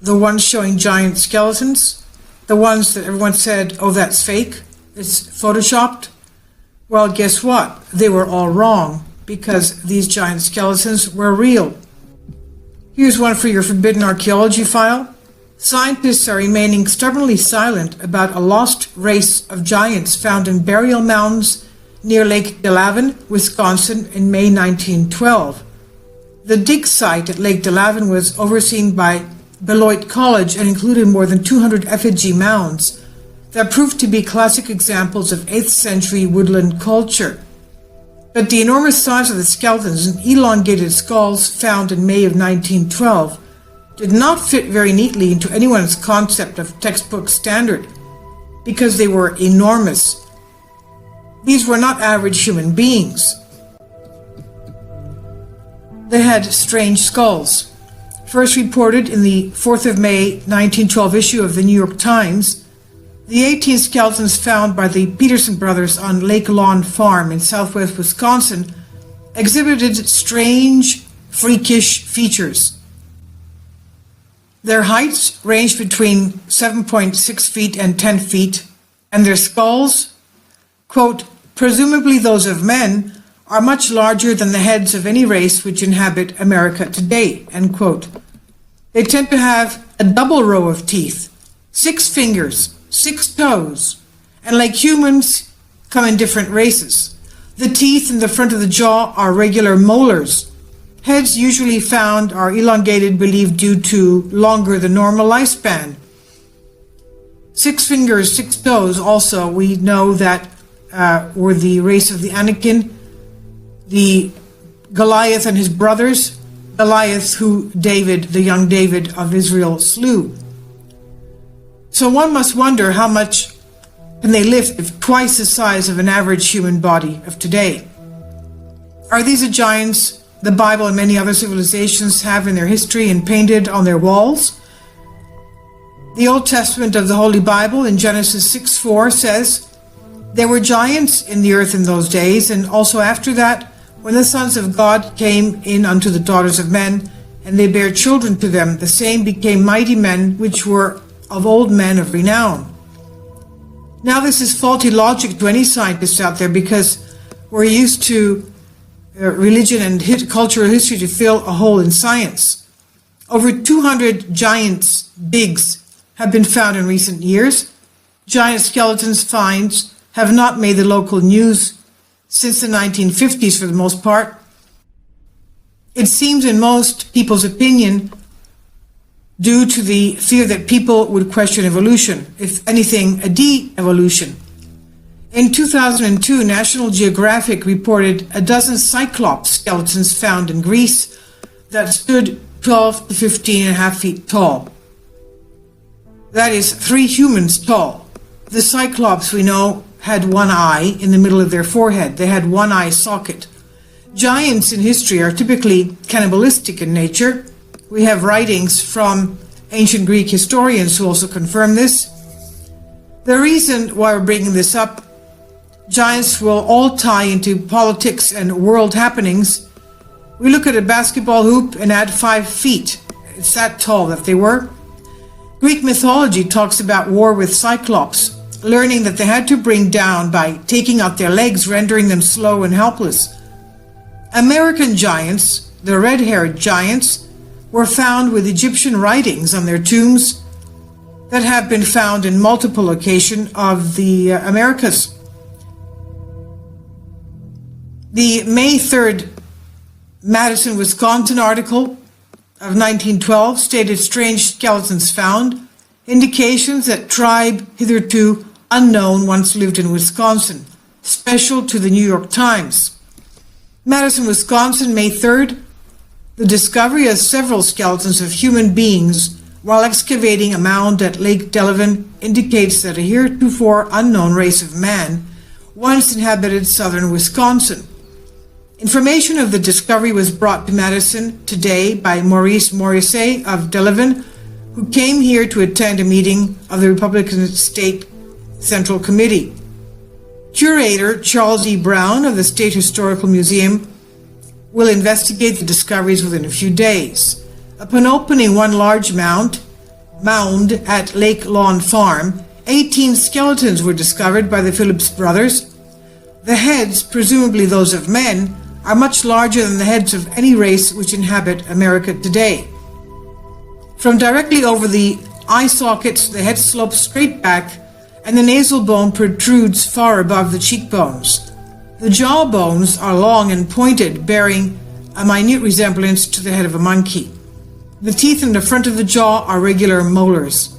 The ones showing giant skeletons, the ones that everyone said, oh, that's fake, it's photoshopped. Well, guess what? They were all wrong, because these giant skeletons were real. Here's one for your forbidden archaeology file. Scientists are remaining stubbornly silent about a lost race of giants found in burial mounds near Lake Delavan, Wisconsin in May 1912. The dig site at Lake Delavan was overseen by Beloit College and included more than 200 effigy mounds that proved to be classic examples of 8th century woodland culture. But the enormous size of the skeletons and elongated skulls found in May of 1912 did not fit very neatly into anyone's concept of textbook standard, because they were enormous. These were not average human beings. They had strange skulls. First reported in the 4th of May 1912 issue of the New York Times, the 18 skeletons found by the Peterson brothers on Lake Lawn Farm in southwest Wisconsin exhibited strange, freakish features. Their heights ranged between 7.6 feet and 10 feet, and their skulls, quote, presumably those of men, are much larger than the heads of any race which inhabit America today, end quote. They tend to have a double row of teeth, 6 fingers, 6 toes, and like humans, come in different races. The teeth in the front of the jaw are regular molars. Heads usually found are elongated, believed due to longer than normal lifespan. 6 fingers, 6 toes also, we know that were the race of the Anakim, the Goliath and his brothers, Goliath who David, the young David of Israel, slew. So one must wonder how much can they lift if twice the size of an average human body of today. Are these the giants the Bible and many other civilizations have in their history and painted on their walls? The Old Testament of the Holy Bible in Genesis 6:4 says, there were giants in the earth in those days, and also after that, when the sons of God came in unto the daughters of men, and they bare children to them, the same became mighty men, which were of old men of renown. Now this is faulty logic to any scientists out there, because we're used to religion and cultural history to fill a hole in science. Over 200 giants' digs have been found in recent years. Giant skeletons finds have not made the local news since the 1950s for the most part. It seems in most people's opinion due to the fear that people would question evolution, if anything, a de-evolution. In 2002, National Geographic reported a dozen cyclops skeletons found in Greece that stood 12 to 15 and a half feet tall. That is 3 humans tall. The cyclops, we know, had one eye in the middle of their forehead. They had one eye socket. Giants in history are typically cannibalistic in nature. We have writings from ancient Greek historians who also confirm this. The reason why we're bringing this up, giants will all tie into politics and world happenings. We look at a basketball hoop and add 5 feet. It's that tall that they were. Greek mythology talks about war with cyclops, learning that they had to bring down by taking out their legs, rendering them slow and helpless. American giants, the red-haired giants, were found with Egyptian writings on their tombs that have been found in multiple locations of the Americas. The May 3rd Madison, Wisconsin article of 1912 stated strange skeletons found, indications that tribe hitherto unknown once lived in Wisconsin, special to the New York Times. Madison, Wisconsin, May 3rd, the discovery of several skeletons of human beings while excavating a mound at Lake Delavan indicates that a heretofore unknown race of man once inhabited southern Wisconsin. Information of the discovery was brought to Madison today by Maurice Morrissey of Delavan, who came here to attend a meeting of the Republican State Central Committee. Curator Charles E. Brown of the State Historical Museum will investigate the discoveries within a few days. Upon opening one large mound, mound at Lake Lawn Farm, 18 skeletons were discovered by the Phillips brothers. The heads, presumably those of men, are much larger than the heads of any race which inhabit America today. From directly over the eye sockets, the head slopes straight back, and the nasal bone protrudes far above the cheekbones. The jaw bones are long and pointed, bearing a minute resemblance to the head of a monkey. The teeth in the front of the jaw are regular molars.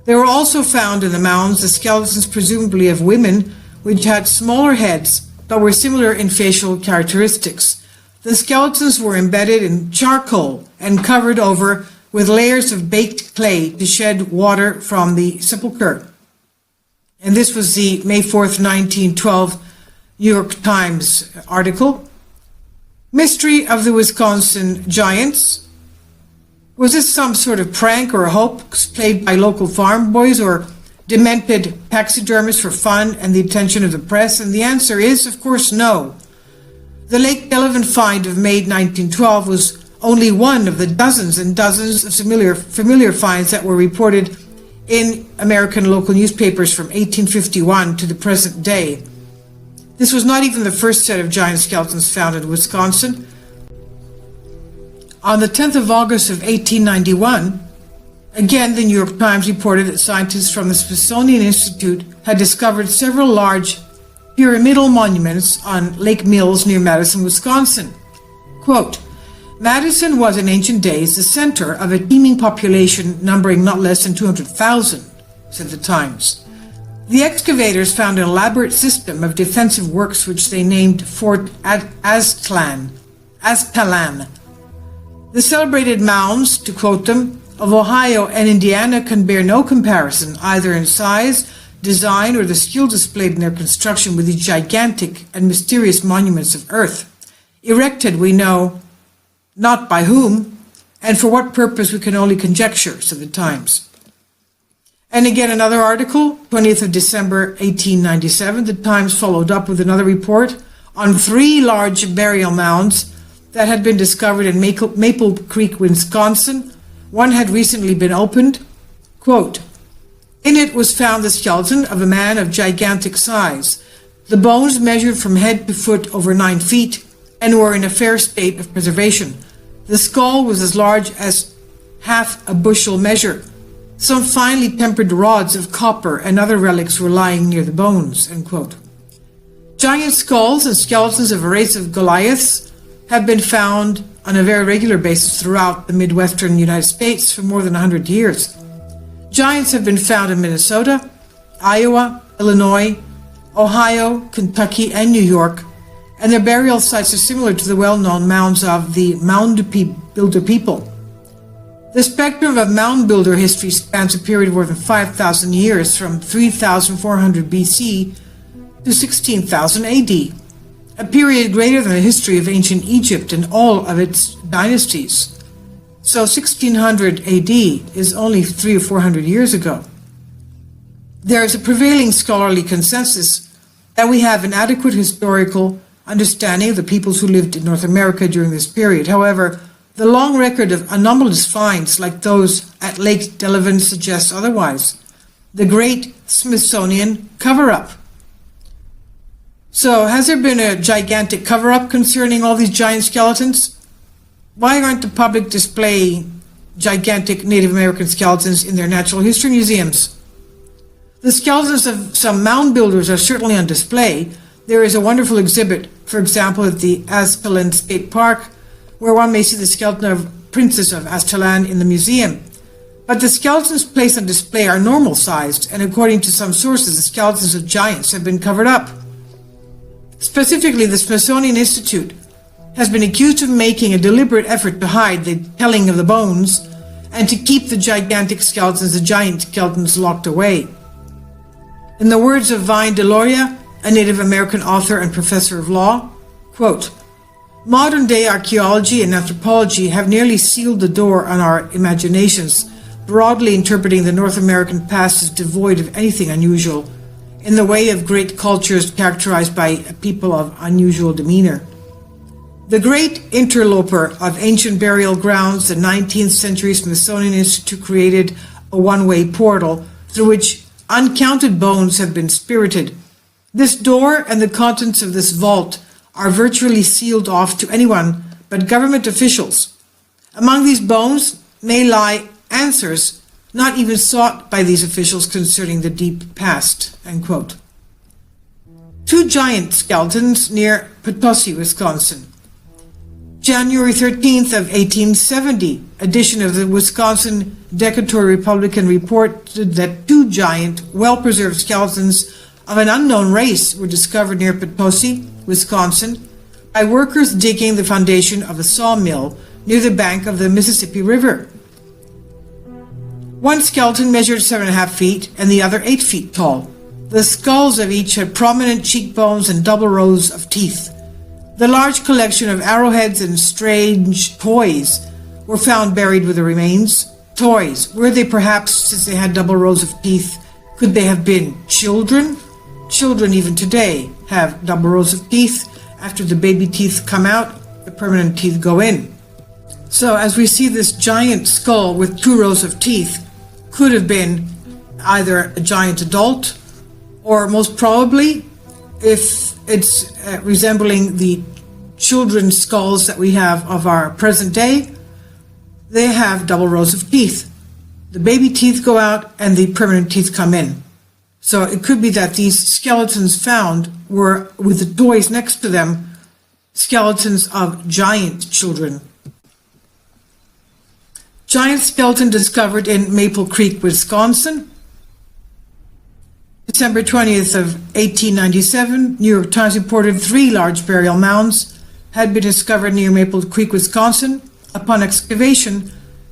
There were also found in the mounds the skeletons presumably of women, which had smaller heads but were similar in facial characteristics. The skeletons were embedded in charcoal and covered over with layers of baked clay to shed water from the sepulchre. And this was the May 4th, 1912 New York Times article. Mystery of the Wisconsin Giants. Was this some sort of prank or hoax played by local farm boys or demented taxidermists for fun and the attention of the press? And the answer is, of course, no. The Lake Delavan find of May 1912 was only one of the dozens and dozens of familiar finds that were reported in American local newspapers from 1851 to the present day. This was not even the first set of giant skeletons found in Wisconsin. On the 10th of August of 1891, again the New York Times reported that scientists from the Smithsonian Institute had discovered several large pyramidal monuments on Lake Mills near Madison, Wisconsin. Quote, Madison was in ancient days the center of a teeming population numbering not less than 200,000, said the Times. The excavators found an elaborate system of defensive works which they named Fort Aztalan. The celebrated mounds, to quote them, of Ohio and Indiana can bear no comparison, either in size, design, or the skill displayed in their construction with these gigantic and mysterious monuments of earth, erected, we know, not by whom, and for what purpose we can only conjecture, said the Times. And again, another article, 20th of December, 1897, the Times followed up with another report on 3 large burial mounds that had been discovered in Maple Creek, Wisconsin. One had recently been opened. Quote, in it was found the skeleton of a man of gigantic size. The bones measured from head to foot over 9 feet and were in a fair state of preservation. The skull was as large as half a bushel measure. Some finely tempered rods of copper and other relics were lying near the bones. End quote. Giant skulls and skeletons of a race of Goliaths have been found on a very regular basis throughout the Midwestern United States for more than 100 years. Giants have been found in Minnesota, Iowa, Illinois, Ohio, Kentucky, and New York, and their burial sites are similar to the well-known mounds of the mound builder people. The spectrum of mound builder history spans a period of more than 5,000 years, from 3,400 BC to 16,000 AD, a period greater than the history of ancient Egypt and all of its dynasties. So 1600 AD is only 300 or 400 years ago. There is a prevailing scholarly consensus that we have an adequate historical understanding of the peoples who lived in North America during this period. However, the long record of anomalous finds like those at Lake Delavan suggests otherwise. The great Smithsonian cover-up. So, has there been a gigantic cover-up concerning all these giant skeletons? Why aren't the public display gigantic Native American skeletons in their natural history museums? The skeletons of some mound builders are certainly on display. There is a wonderful exhibit, for example, at the Aztalan State Park, where one may see the skeleton of Princess of Aztalan in the museum. But the skeletons placed on display are normal-sized, and according to some sources, the skeletons of giants have been covered up. Specifically, the Smithsonian Institute has been accused of making a deliberate effort to hide the telling of the bones and to keep the gigantic skeletons, the giant skeletons, locked away. In the words of Vine Deloria, a Native American author and professor of law, quote, modern-day archaeology and anthropology have nearly sealed the door on our imaginations, broadly interpreting the North American past as devoid of anything unusual, in the way of great cultures characterized by a people of unusual demeanor. The great interloper of ancient burial grounds, the 19th century Smithsonian Institute created a one-way portal through which uncounted bones have been spirited. This door and the contents of this vault are virtually sealed off to anyone but government officials. Among these bones may lie answers not even sought by these officials concerning the deep past." End quote. Two giant skeletons near Potosi, Wisconsin. January 13th of 1870 edition of the Wisconsin Decatur Republican reported that two giant, well-preserved skeletons of an unknown race were discovered near Potosi, Wisconsin, by workers digging the foundation of a sawmill near the bank of the Mississippi River. One skeleton measured 7.5 feet and the other 8 feet tall. The skulls of each had prominent cheekbones and double rows of teeth. The large collection of arrowheads and strange toys were found buried with the remains. Toys, were they perhaps, since they had double rows of teeth, could they have been children? Children even today have double rows of teeth. After the baby teeth come out, the permanent teeth go in. So as we see this giant skull with 2 rows of teeth, could have been either a giant adult, or most probably, if it's resembling the children's skulls that we have of our present day, they have double rows of teeth. The baby teeth go out and the permanent teeth come in. So it could be that these skeletons found were, with the toys next to them, skeletons of giant children. Giant skeleton discovered in Maple Creek, Wisconsin. December 20th of 1897, New York Times reported 3 large burial mounds had been discovered near Maple Creek, Wisconsin. Upon excavation,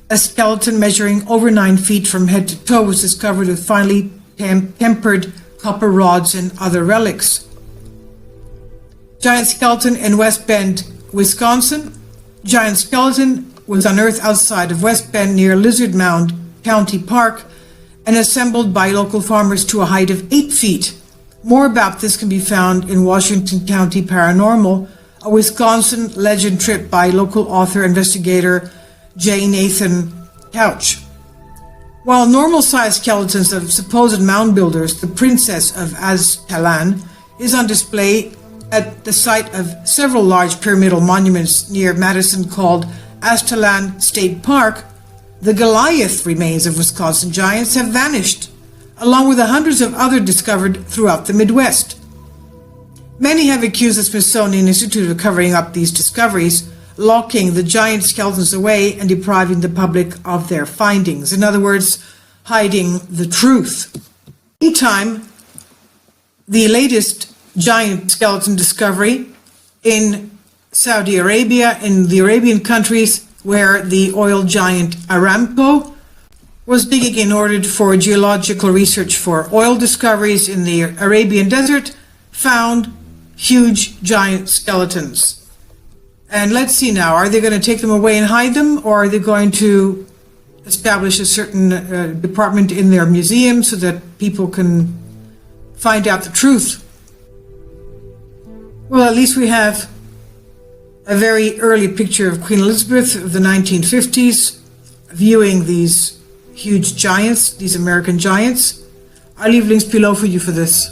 a skeleton measuring over 9 feet from head to toe was discovered with finely tempered copper rods and other relics. Giant skeleton in West Bend, Wisconsin. Giant skeleton was unearthed outside of West Bend near Lizard Mound County Park and assembled by local farmers to a height of 8 feet. More about this can be found in Washington County Paranormal, a Wisconsin legend trip by local author investigator J. Nathan Couch. While normal-sized skeletons of supposed mound builders, the Princess of Aztalan, is on display at the site of several large pyramidal monuments near Madison called Aztalan State Park, the Goliath remains of Wisconsin giants have vanished, along with the hundreds of others discovered throughout the Midwest. Many have accused the Smithsonian Institute of covering up these discoveries, locking the giant skeletons away and depriving the public of their findings. In other words, hiding the truth. Meantime, the latest giant skeleton discovery in Saudi Arabia, in the Arabian countries, where the oil giant Aramco was digging in order for geological research for oil discoveries in the Arabian desert, found huge giant skeletons. And let's see now, are they going to take them away and hide them, or are they going to establish a certain department in their museum so that people can find out the truth? Well, at least we have a very early picture of Queen Elizabeth of the 1950s viewing these huge giants, these American giants. I'll leave links below for you for this.